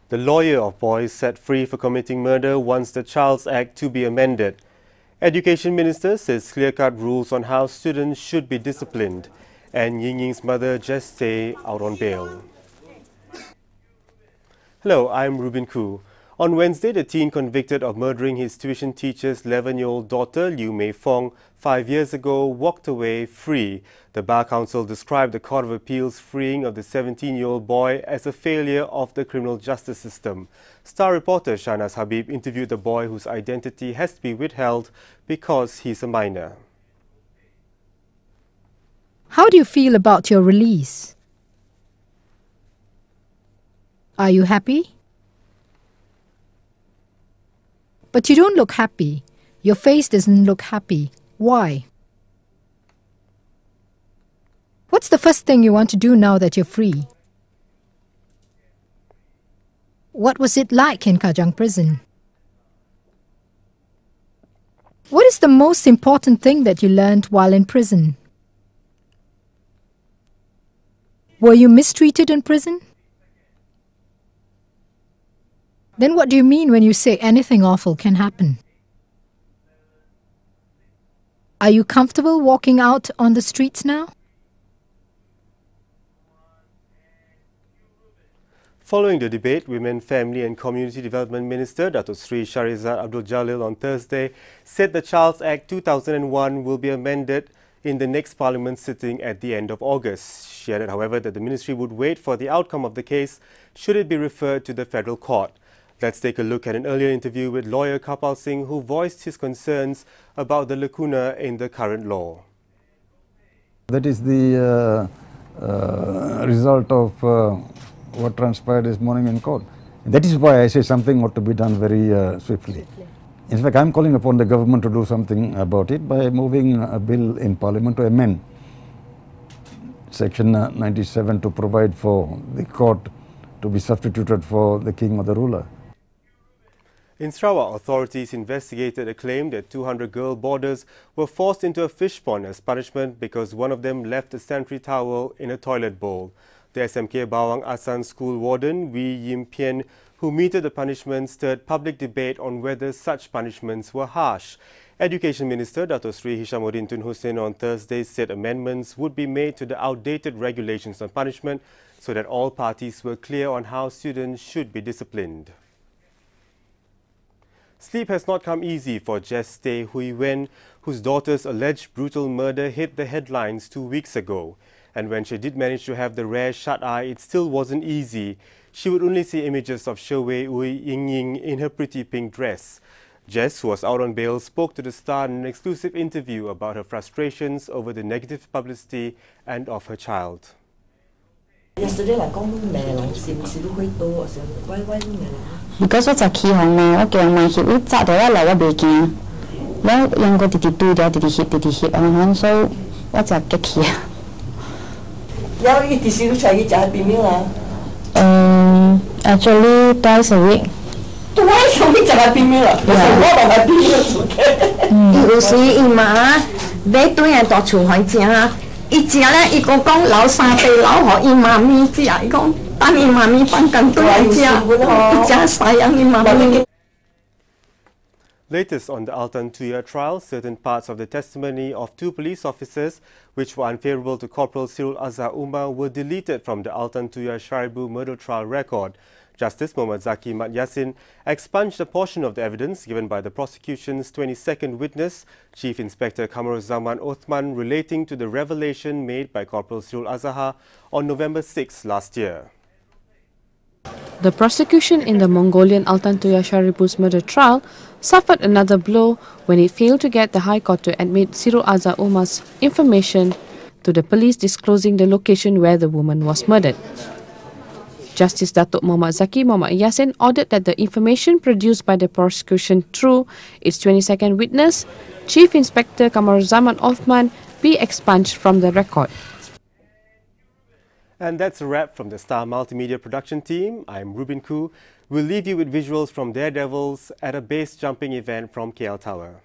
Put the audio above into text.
The lawyer of boys set free for committing murder wants the Child's Act to be amended. Education Minister says clear-cut rules on how students should be disciplined, and Ying Ying's mother just stay out on bail. Hello, I'm Ruben Koo. On Wednesday, the teen convicted of murdering his tuition teacher's 11-year-old daughter, Liu Mei Fong, 5 years ago, walked away free. The Bar Council described the Court of Appeal's freeing of the 17-year-old boy as a failure of the criminal justice system. Star reporter Shahnaz Habib interviewed the boy whose identity has to be withheld because he's a minor. How do you feel about your release? Are you happy? But you don't look happy. Your face doesn't look happy. Why? What's the first thing you want to do now that you're free? What was it like in Kajang prison? What is the most important thing that you learned while in prison? Were you mistreated in prison? Then what do you mean when you say anything awful can happen? Are you comfortable walking out on the streets now? Following the debate, Women, Family and Community Development Minister Datuk Sri Shahrizad Abdul Jalil on Thursday said the Child's Act 2001 will be amended in the next Parliament sitting at the end of August. She added, however, that the ministry would wait for the outcome of the case should it be referred to the federal court. Let's take a look at an earlier interview with lawyer Kapal Singh, who voiced his concerns about the lacuna in the current law. That is the result of what transpired this morning in court. That is why I say something ought to be done very swiftly. In fact, I am calling upon the government to do something about it by moving a bill in Parliament to amend Section 97 to provide for the court to be substituted for the king or the ruler. In Sarawak, authorities investigated a claim that 200 girl boarders were forced into a fish pond as punishment because one of them left a sanitary towel in a toilet bowl. The SMK Bawang Asan school warden, Wee Yim Pien, who meted the punishment, stirred public debate on whether such punishments were harsh. Education Minister Datuk Sri Hishamuddin Tun Hussein on Thursday said amendments would be made to the outdated regulations on punishment so that all parties were clear on how students should be disciplined. Sleep has not come easy for Jess Tay Hui Wen, whose daughter's alleged brutal murder hit the headlines 2 weeks ago. And when she did manage to have the rare shut eye, it still wasn't easy. She would only see images of Shewei Ui Ying Ying in her pretty pink dress. Jess, who was out on bail, spoke to The Star in an exclusive interview about her frustrations over the negative publicity and of her child. Yesterday, like, because我就起行嘛，我叫人問佢，我扎到我流我未驚，我兩個直直對咗，直直翕咁，所以我就激氣啊。有一啲小菜嘅就係邊邊啦。Actually twice a week。Twice a week 就係邊邊啦，我就係邊邊做嘅。有時伊媽買對人到廚房食啊，伊食咧，伊講留三杯留互伊媽咪食，伊講。Latest on the Altantuya trial, certain parts of the testimony of 2 police officers which were unfavourable to Corporal Sirul Azhar Umar were deleted from the Altantuya Sharibu murder trial record. Justice Muhammad Zaki Mat Yassin expunged a portion of the evidence given by the prosecution's 22nd witness, Chief Inspector Kamaruzaman Othman, relating to the revelation made by Corporal Sirul Azhar on November 6 last year. The prosecution in the Mongolian Altantuya Sharibu's murder trial suffered another blow when it failed to get the High Court to admit Sirul Azhar Umar's information to the police disclosing the location where the woman was murdered. Justice Datuk Muhammad Zaki Muhammad Yassin ordered that the information produced by the prosecution through its 22nd witness, Chief Inspector Kamaruzaman Othman, be expunged from the record. And that's a wrap from the Star Multimedia production team. I'm Ruben Koo. We'll leave you with visuals from Daredevils at a base jumping event from KL Tower.